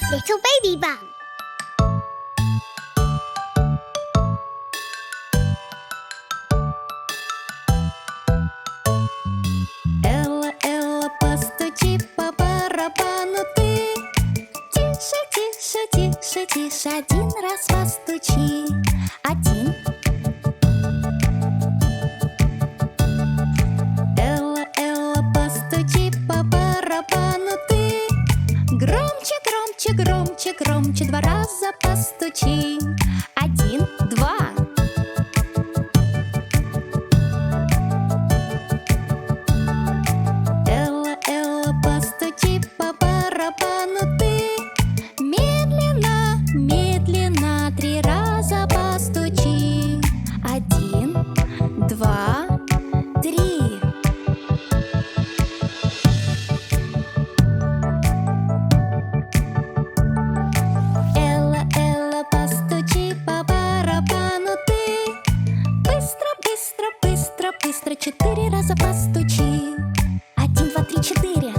Little baby bum. Элла, Элла, постучи по барабану ты. Тише, тише, тише, тише, один раз постучи. Один. Элла, Элла, постучи по барабану ты. Громче, громче, громче, громче, два раза постучи. Один, два. Элла, Элла, постучи по барабану ты. Медленно, медленно, три раза постучи. Один, два, три. Элла, Элла, постучи по барабану ты. Быстро, быстро, быстро, быстро, четыре раза постучи. Один, два, три, четыре.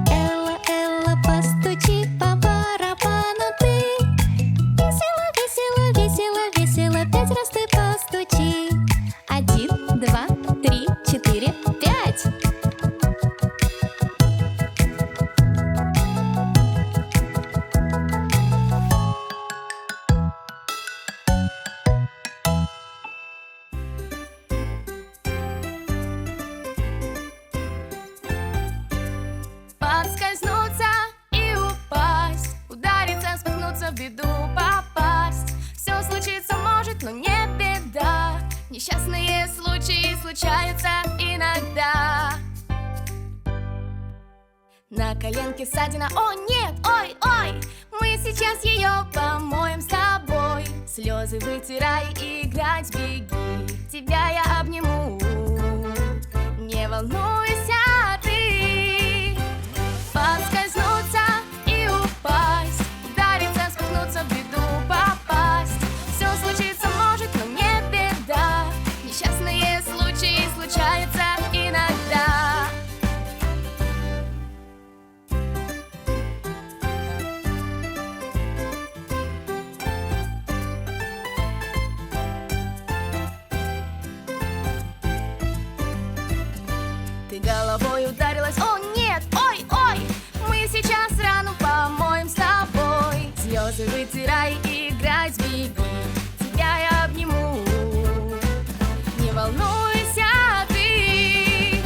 Элла, Элла, постучи по барабану ты. Весело, весело, весело, весело, пять раз ты постучи. Один, два, три, четыре, пять. Поскользнуться и упасть, удариться, споткнуться, в беду попасть. Все случиться может, но не беда. Несчастные случаи случаются иногда. На коленке ссадина, о нет, ой, ой. Мы сейчас ее помоем с тобой. Слезы вытирай, играть беги. Тебя я обниму. Не волнуйся ты. Поскользнуться и упасть, удариться, споткнуться, в беду попасть. Все случиться может, но не беда. Несчастные случаи случаются иногда. Ты головой ударилась, о нет, ой, ой. Мы сейчас рану помоем с тобой. Слезы вытирай, играть беги. Тебя я обниму. Не волнуйся ты.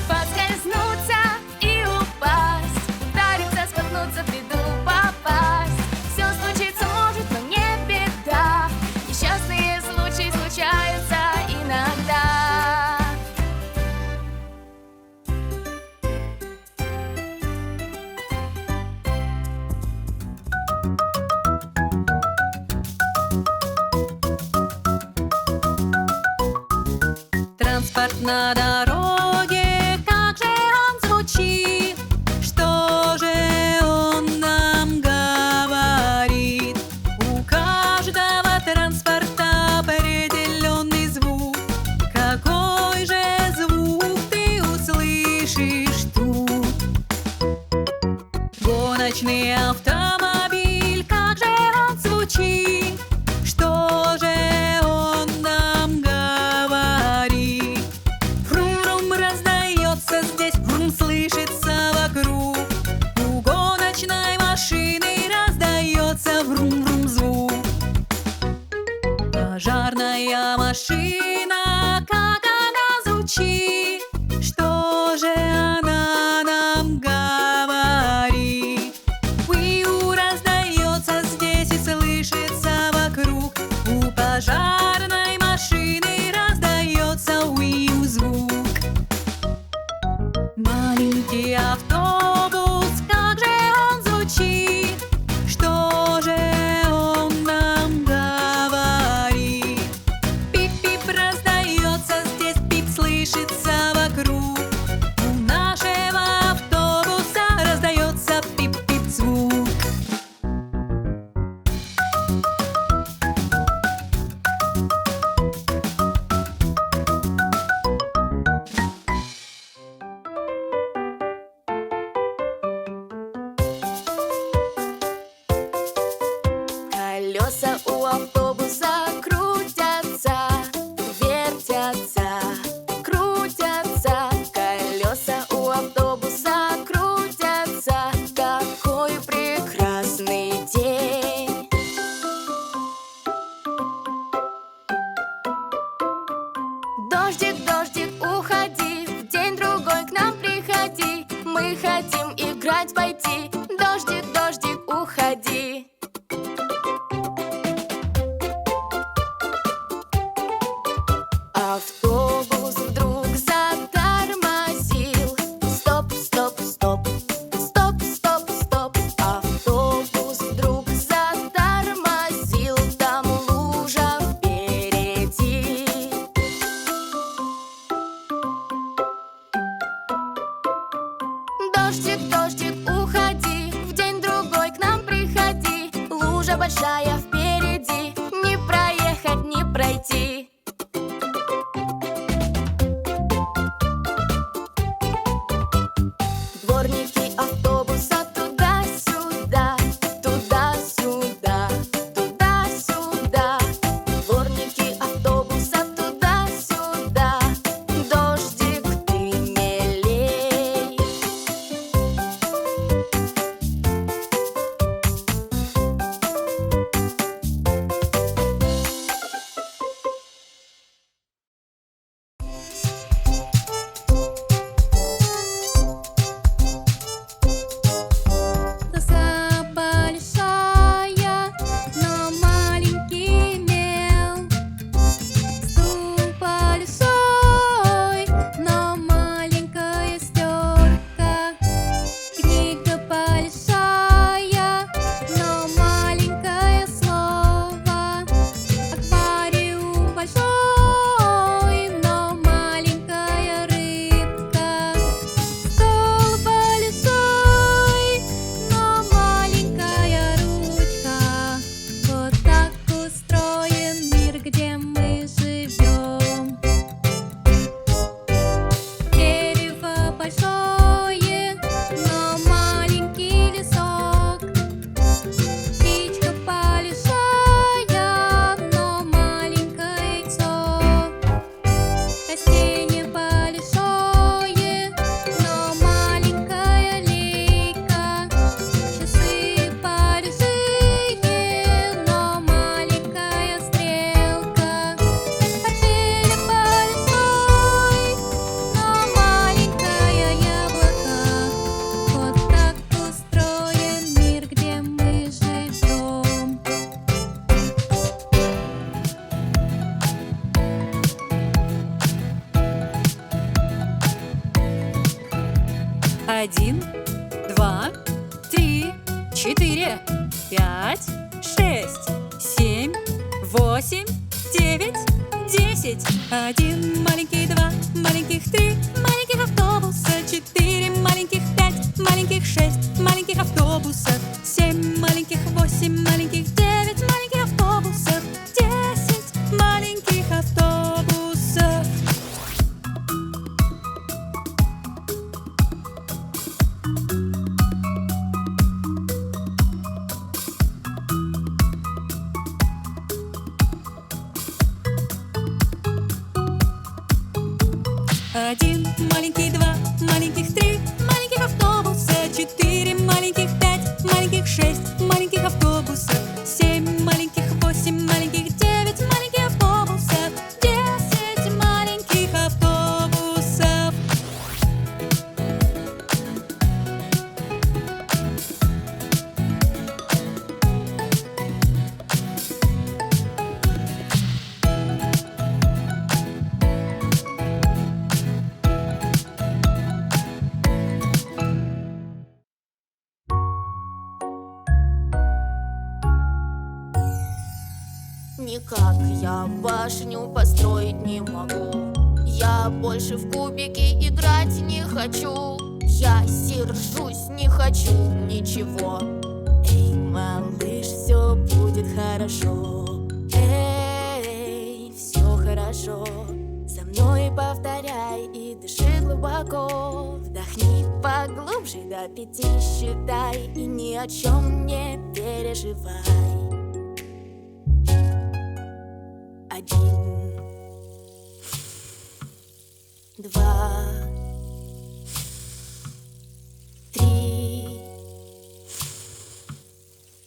Поскользнуться и упасть, удариться, споткнуться, в беду попасть. Все случиться может, но не беда. Несчастные случаи случаются иногда. Транспорт на дороге, как же он звучит, что же он нам говорит? У каждого транспорта определенный звук. Какой же звук ты услышишь тут? Гоночный автомобиль, как же он звучит, что же он нам говорит? Врум-врум раздается здесь, врум слышится вокруг. У гоночной машины раздается врум-врум звук. Пожарная машина, как она звучит, что же она нам говорит? Уиу раздается здесь и слышится вокруг. У пожарной машины раздается уиу звук. Маленький автобус, как же он звучит, что же он нам говорит? Пип-пип раздается здесь, пип слышится вокруг. У нашего автобуса раздается пип-пип звук. гулять пойти. Дождик, дождик, уходи. Автобус вдруг затормозил. Стоп, стоп, стоп. Стоп, стоп, стоп. Автобус вдруг затормозил. Там лужа впереди. Дождик, дождик, уходи. В день-другой к нам приходи. Лужа большая впереди. Не проехать, не пройти. Дворники автобуса туда-сюда, туда-сюда, туда-сюда. Дворники автобуса туда-сюда. Дождик, ты милей. Доска большая, но маленький мел. Стул большой, но маленькая стерка. Книга большая, но маленькое слово. Аквариум большой, но маленькая рыбка. Стол большой, но маленькая ручка. Вот так устроен мир, где мы живем. Дерево большое, но маленький лесок. Птичка большая, но маленькое яйцо. Растение большое, но маленькая лейка. Часы большие, но маленькая стрелка. Портфель большой, но маленькое яблоко. Вот так устроен мир, где мы живем. Один, два, три, четыре, пять, шесть, семь, восемь, девять, десять. Один маленький, два маленьких, три маленьких автобуса, четыре маленьких, пять маленьких, шесть маленьких автобусов, семь маленьких, восемь маленьких, девять маленьких автобусов, 10 маленьких автобусов. Один маленький, два маленьких, три маленьких автобуса, четыре маленьких, пять маленьких, шесть маленьких автобусов, семь маленьких, восемь маленьких, девять маленьких автобусов, 10 маленьких автобусов. Никак я башню построить не могу. Я больше в кубики играть не хочу. Я сержусь, не хочу ничего. Эй, малыш, все будет хорошо. Эй, все хорошо. За мной повторяй и дыши глубоко. Вдохни поглубже, до 5 считай. И ни о чем не переживай. 1, 2, 3,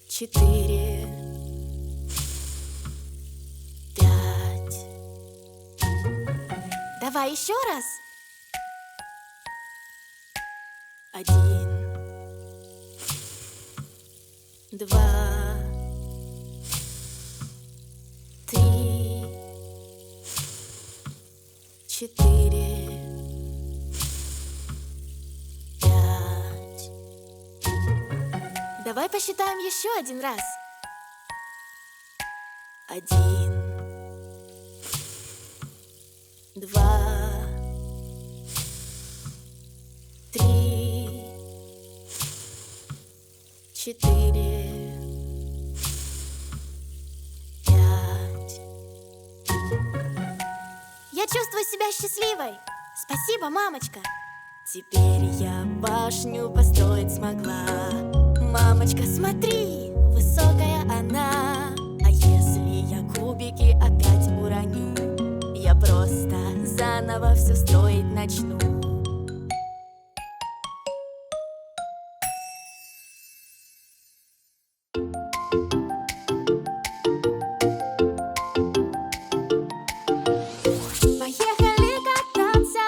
4, 5. Давай еще раз. 1, 2, 3, 4, 5. Давай посчитаем еще один раз. 1, 2, 3, 4, 5. Я чувствую себя счастливой. Спасибо, мамочка. Теперь я башню построить смогла. Мамочка, смотри, высокая она. А если я кубики опять уроню, я просто заново все строить начну. Поехали кататься,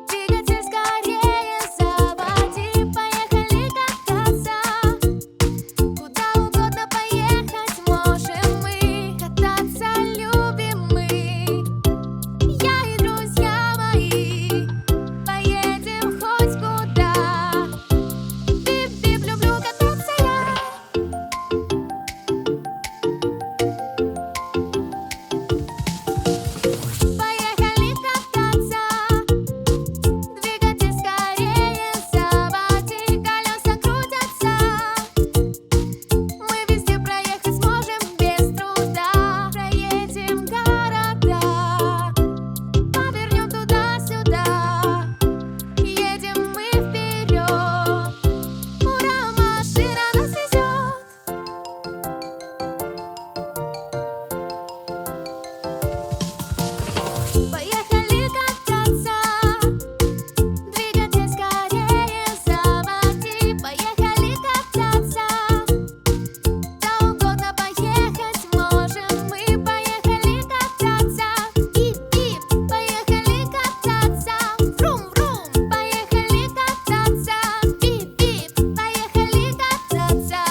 двигатель скорее заводи. Поехали кататься, куда угодно поехать можем мы. Кататься любим мы, я и друзья мои. Поедем хоть куда. Бип-бип, люблю кататься я. Поехали кататься, двигатель скорее заводи. Колеса крутятся, мы везде проехать сможем без труда. Проедем города, повернем туда-сюда. Едем мы вперед, ура, машина нас везет. Поехали кататься, двигатель скорее заводи. Поехали кататься, куда угодно поехать можем мы. Поехали кататься, бип-бип. Поехали кататься, врум-врум. Поехали кататься, бип-бип. Поехали кататься.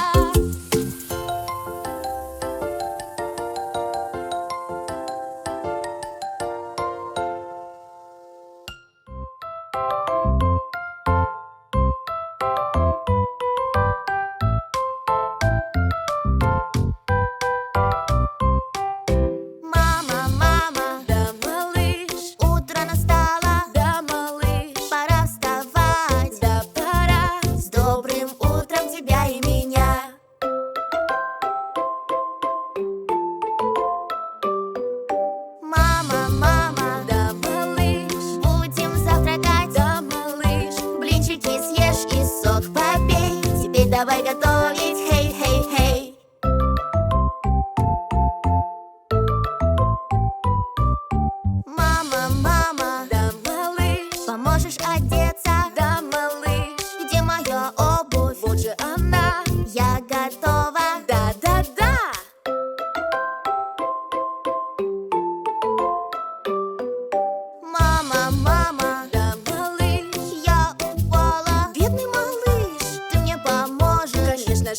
Мама, мама, да малыш, утро настало, да малыш, пора вставать, да пора. С добрым утром тебя и меня. Мама, мама, да малыш, будем завтракать, да малыш. Блинчики съешь и сок попей. Теперь давай готовить, хей, хей, хей. Мама, мама, да малыш, поможешь одеться, да малыш. Где моя обувь? Вот же она. Я готова, да, да, да. Мама, мама, да малыш, я упала. Бедный малыш, ты мне поможешь? Конечно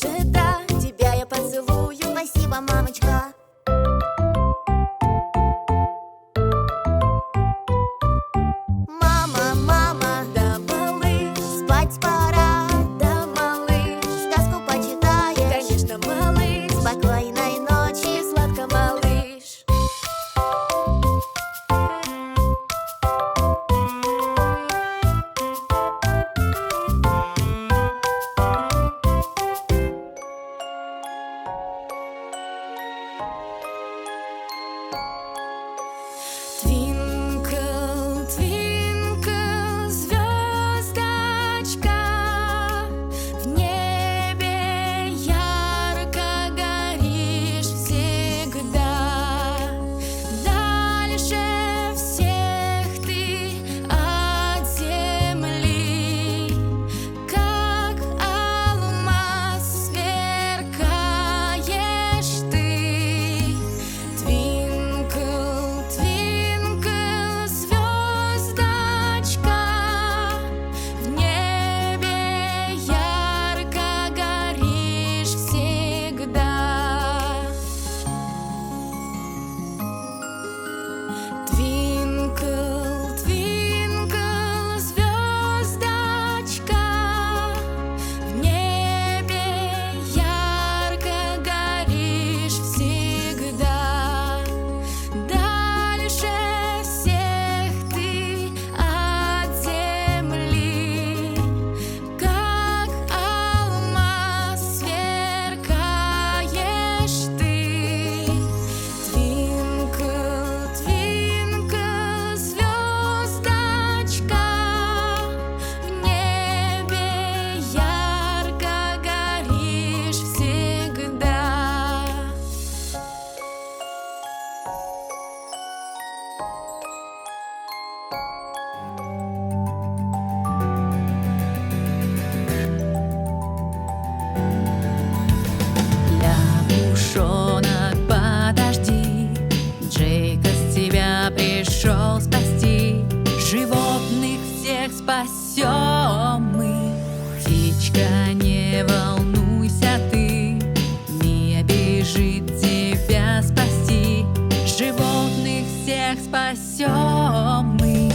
всех спасем мы.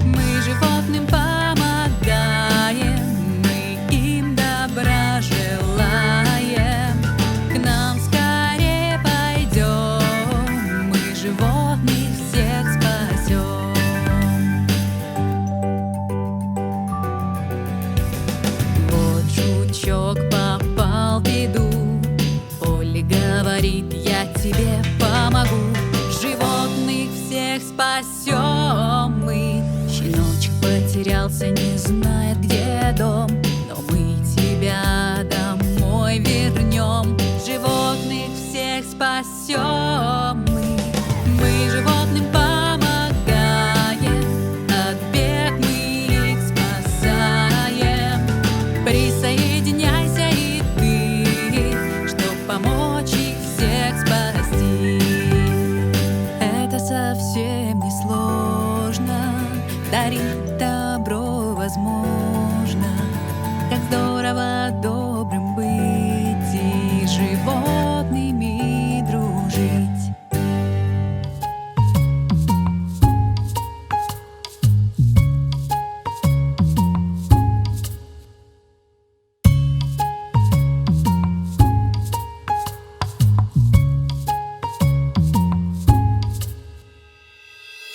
Мы животным помогаем, мы им добра желаем. К нам скорее пойдем, мы животных всех спасем. Вот жучок попал в беду, Полли говорит: я тебе помогу. Животных всех спасем мы. Щеночек потерялся, не знает, где дом, но мы тебя домой вернем. Животных всех спасем мы. Мы животным помогаем, от бед мы их спасаем. Присоединяйся и ты, чтоб помочь их всех спасти. Это совсем не сложно, дарить добро возможно. Как здорово добрым быть и животными дружить.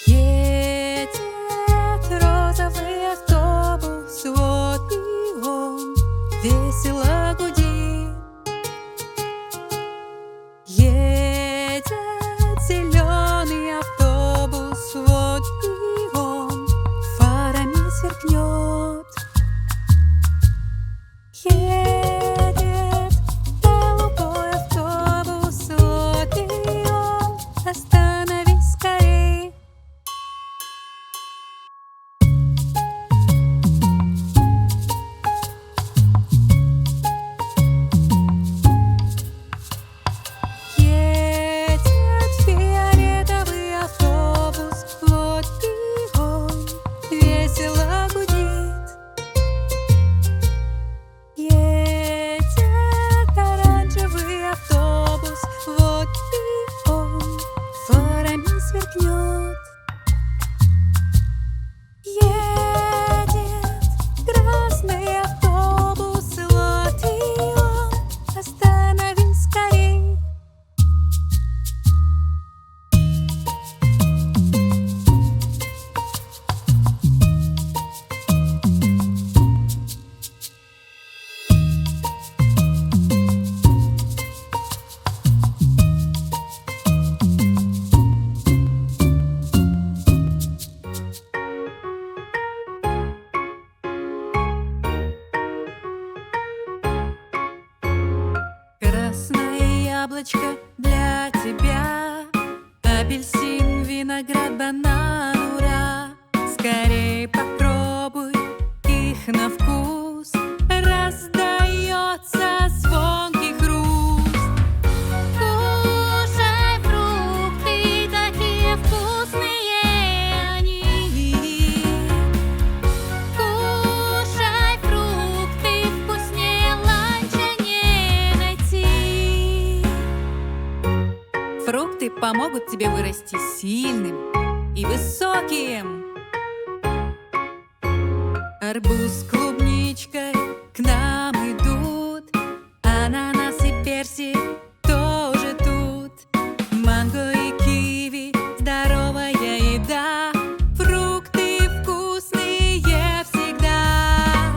Едет розовый автобус, вот и он весело гудит. Едет зеленый автобус, вот и он фарами сверкнет. Едет голубой автобус, вот и он, остановись скорей. Едет фиолетовый автобус, вот и он весело гудит. Едет оранжевый автобус, вот и он фарами сверкнет. Едет красный автобус, вот и он, остановись скорей. Красное яблочко для тебя, апельсин, виноград, банан, ура! Скорей попробуй их на вкус, раздается звонкий хруст. Кушай фрукты, такие вкусные они. Кушай фрукты, вкуснее ланча не найти. Фрукты помогут тебе вырасти сильным и высоким. Арбуз с клубничкой к нам идут, ананас и персик тоже тут. Манго и киви — здоровая еда, фрукты вкусные всегда.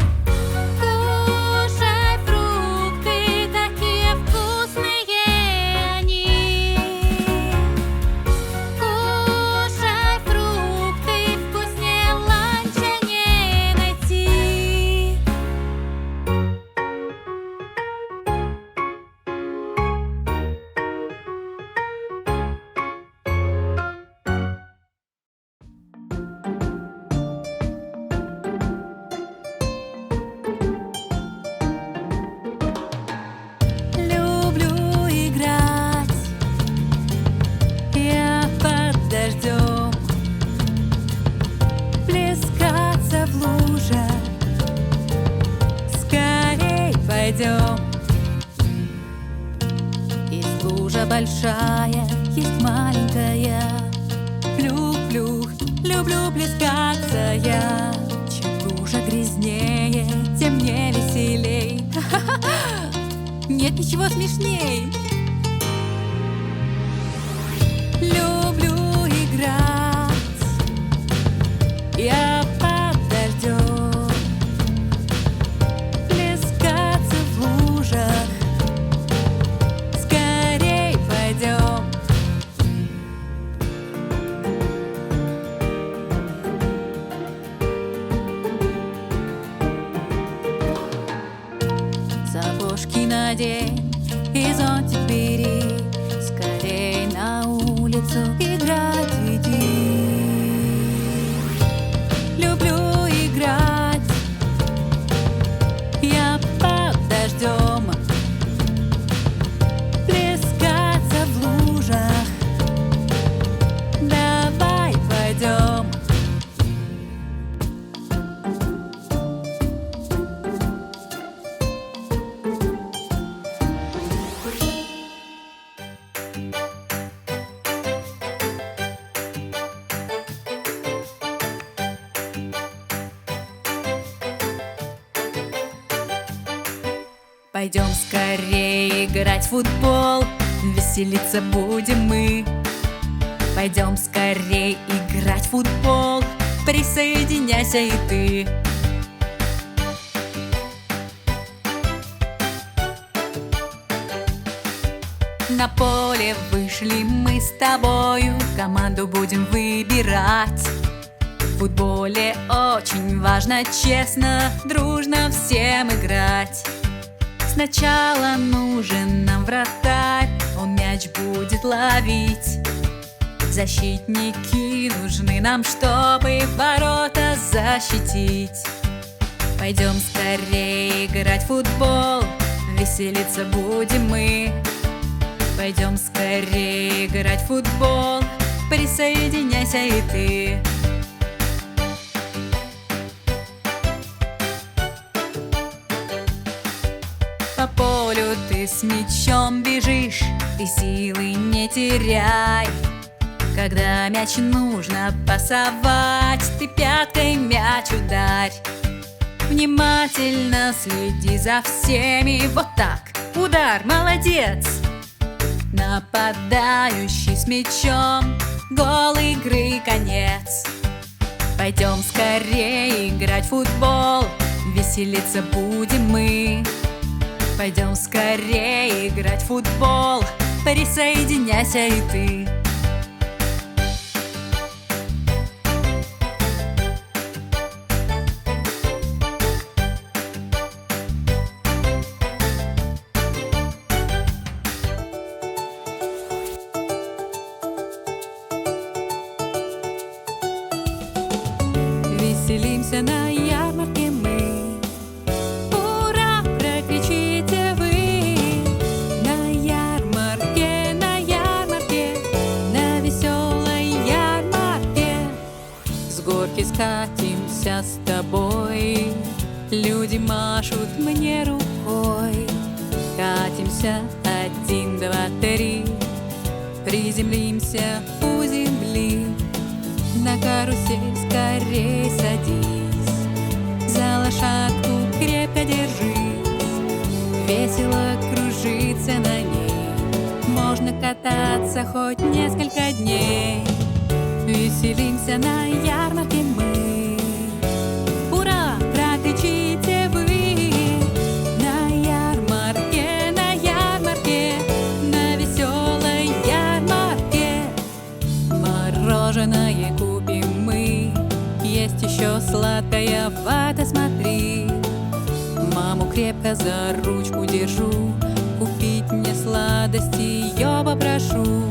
Кушай фрукты, такие вкусные они. Кушай фрукты, вкуснее ланча не найти. Люблю играть я под дождем, плескаться в лужах. Скорей пойдем. Есть лужа большая, есть маленькая. Люблю Люблю плескаться я. Чем лужа грязнее, тем мне веселей. Нет ничего смешней. Люблю играть я под дождем, плескаться в лужах. Скорей пойдем. Сапожки надень и зонтик бери, скорей на улицу играть иди. Люблю играть я под дождем, плескаться в лужах. Давай пойдем. Пойдем скорее играть в футбол, веселиться будем мы. Пойдем скорее играть в футбол, присоединяйся и ты. На поле вышли мы с тобою, команду будем выбирать. В футболе очень важно честно, дружно всем играть. Сначала нужен нам вратарь, он мяч будет ловить. Защитники нужны нам, чтобы ворота защитить. Пойдем скорее играть в футбол, веселиться будем мы. Пойдем скорее играть в футбол, присоединяйся и ты. По полю ты с мячом бежишь, ты силы не теряй. Когда мяч нужно пасовать, ты пяткой мяч ударь. Внимательно следи за всеми, вот так, удар, молодец. Нападающий с мячом, гол игры конец. Пойдем скорее играть в футбол, веселиться будем мы. Пойдем скорее играть в футбол, присоединяйся и ты. Веселимся на ярмарке мы. Ура, прокричите вы. На ярмарке, на веселой ярмарке. С горки скатимся с тобой, люди машут мне рукой. Катимся, 1, 2, 3, приземлимся у земли. На карусель скорей садись, за лошадку крепко держись. Весело кружиться на ней, можно кататься хоть несколько дней. Веселимся на ярмарке мы. Ура, прокричите вы. На ярмарке, на веселой ярмарке. Мороженое купим мы, есть еще сладкая вата, смотри. Маму крепко за ручку держу, купить мне сладости ее попрошу.